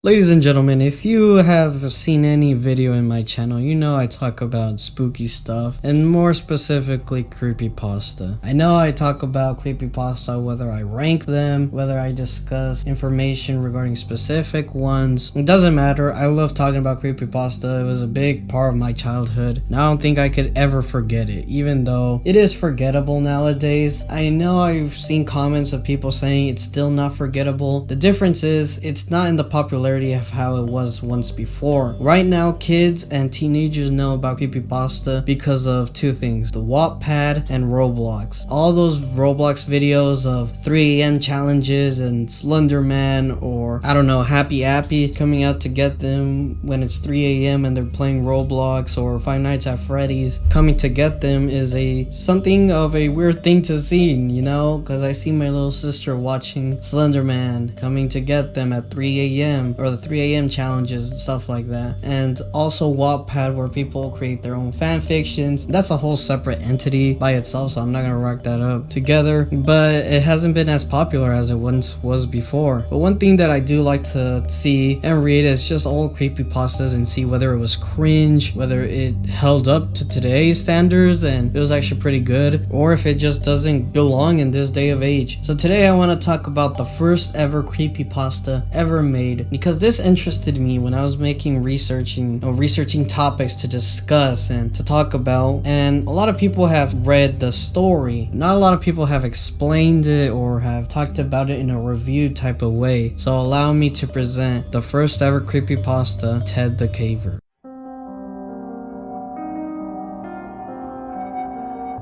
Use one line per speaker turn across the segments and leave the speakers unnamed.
Ladies and gentlemen, if you have seen any video in my channel, you know I talk about spooky stuff, and more specifically creepypasta. I know I talk about creepypasta, whether I rank them, whether I discuss information regarding specific ones. It doesn't matter, I love talking about creepypasta. It was a big part of my childhood, and I don't think I could ever forget it, even though it is forgettable nowadays. I know I've seen comments of people saying it's still not forgettable. The difference is, it's not in the popularity of how it was once before. Right now, kids and teenagers know about creepypasta because of two things: the Wattpad and Roblox. All those Roblox videos of 3 a.m. challenges and Slender Man, or I don't know, Happy Appy coming out to get them when it's 3 a.m. and they're playing Roblox, or Five Nights at Freddy's coming to get them is something of a weird thing to see, you know, because I see my little sister watching Slender Man coming to get them at 3 a.m. or the 3 a.m. challenges and stuff like that. And also Wattpad, where people create their own fan fictions. That's a whole separate entity by itself, so I'm not gonna rock that up together, but it hasn't been as popular as it once was before. But one thing that I do like to see and read is just old creepypastas and see whether it was cringe, whether it held up to today's standards and it was actually pretty good, or if it just doesn't belong in this day of age. So today I want to talk about the first ever creepypasta ever made, because this interested me when I was researching topics to discuss and to talk about. And a lot of people have read the story, not a lot of people have explained it or have talked about it in a review type of way. So allow me to present the first ever creepypasta, Ted the Caver.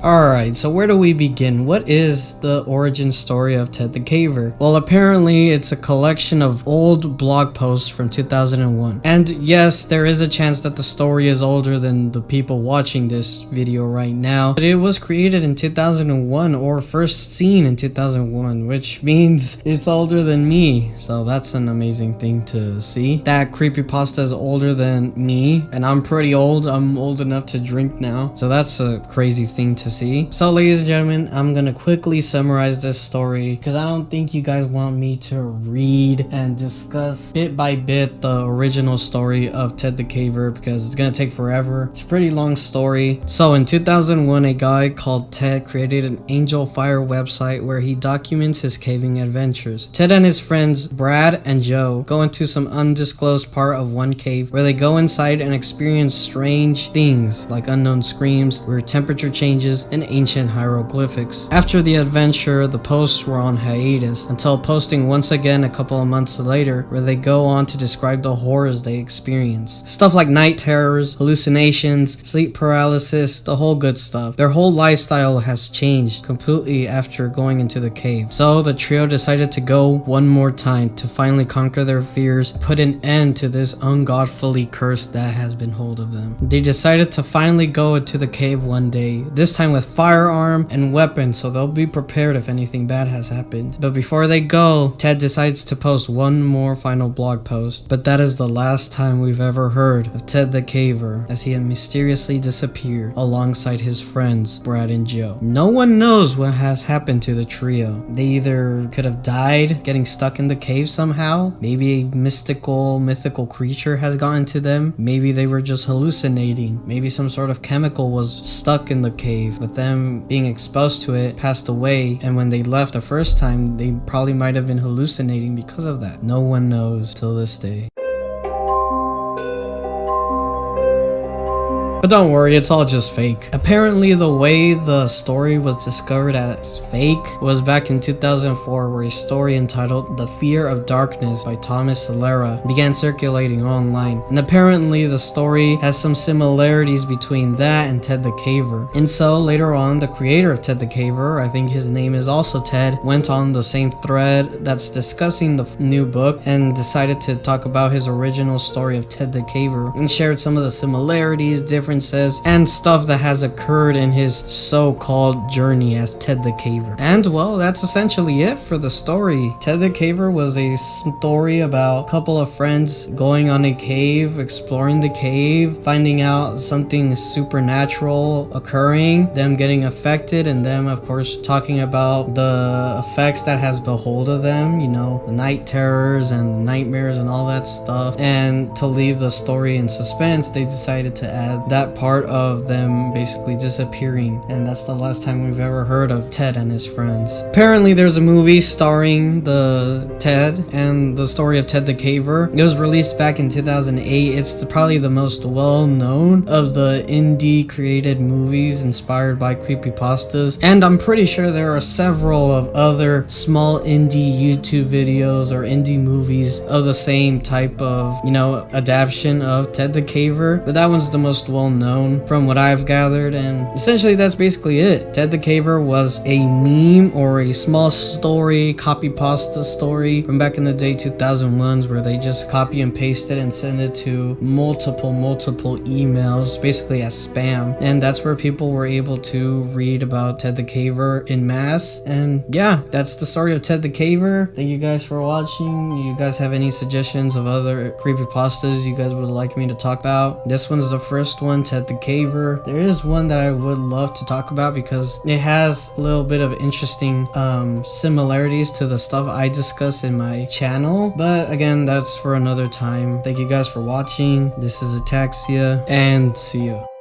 Alright, so where do we begin? What is the origin story of Ted the Caver? Well, apparently it's a collection of old blog posts from 2001. And yes, there is a chance that the story is older than the people watching this video right now, but it was created in 2001 or first seen in 2001, which means it's older than me. So that's an amazing thing to see. That creepypasta is older than me, and I'm pretty old. I'm old enough to drink now. So that's a crazy thing to see. So ladies and gentlemen, I'm gonna quickly summarize this story because I don't think you guys want me to read and discuss bit by bit the original story of Ted the Caver, because it's gonna take forever. It's a pretty long story. So in 2001, a guy called Ted created an Angel Fire website where he documents his caving adventures. Ted and his friends Brad and Joe go into some undisclosed part of one cave where they go inside and experience strange things like unknown screams, weird temperature changes, and ancient hieroglyphics. After the adventure, the posts were on hiatus until posting once again a couple of months later, where they go on to describe the horrors they experience. Stuff like night terrors, hallucinations, sleep paralysis, the whole good stuff. Their whole lifestyle has changed completely after going into the cave. So the trio decided to go one more time to finally conquer their fears, put an end to this ungodly curse that has been hold of them. They decided to finally go into the cave one day, this time with firearm and weapons, so they'll be prepared if anything bad has happened. But before they go, Ted decides to post one more final blog post, but that is the last time we've ever heard of Ted the Caver, as he had mysteriously disappeared alongside his friends Brad and Joe. No one knows what has happened to the trio. They either could have died getting stuck in the cave somehow, maybe a mythical creature has gotten to them, maybe they were just hallucinating, maybe some sort of chemical was stuck in the cave, with them being exposed to it, passed away, and when they left the first time, they probably might have been hallucinating because of that. No one knows till this day. But don't worry, it's all just fake. Apparently, the way the story was discovered as fake was back in 2004, where a story entitled The Fear of Darkness by Thomas Solera began circulating online. And apparently, the story has some similarities between that and Ted the Caver. And so, later on, the creator of Ted the Caver, I think his name is also Ted, went on the same thread that's discussing the new book and decided to talk about his original story of Ted the Caver and shared some of the similarities, differences, references and stuff that has occurred in his so-called journey as Ted the Caver. And well, that's essentially it for the story. Ted the Caver was a story about a couple of friends going on a cave, exploring the cave, finding out something supernatural occurring, them getting affected, and them of course talking about the effects that has behold of them, you know, the night terrors and nightmares and all that stuff. And to leave the story in suspense, they decided to add that part of them basically disappearing, and that's the last time we've ever heard of Ted and his friends. Apparently there's a movie starring the Ted and the story of Ted the Caver. It was released back in 2008. It's probably the most well-known of the indie created movies inspired by creepypastas, and I'm pretty sure there are several of other small indie YouTube videos or indie movies of the same type of, you know, adaptation of Ted the Caver, but that one's the most well-known from what I've gathered. And essentially that's basically it. Ted the Caver was a meme or a small story, copy pasta story from back in the day, 2001s, where they just copy and paste it and send it to multiple emails, basically as spam. And that's where people were able to read about Ted the Caver in mass. And yeah, that's the story of Ted the Caver. Thank you guys for watching. You guys have any suggestions of other creepypastas you guys would like me to talk about? This one's the first one, Ted the Caver. There is one that I would love to talk about because it has a little bit of interesting similarities to the stuff I discuss in my channel, but again, that's for another time. Thank you guys for watching. This is Ataxia, and see you.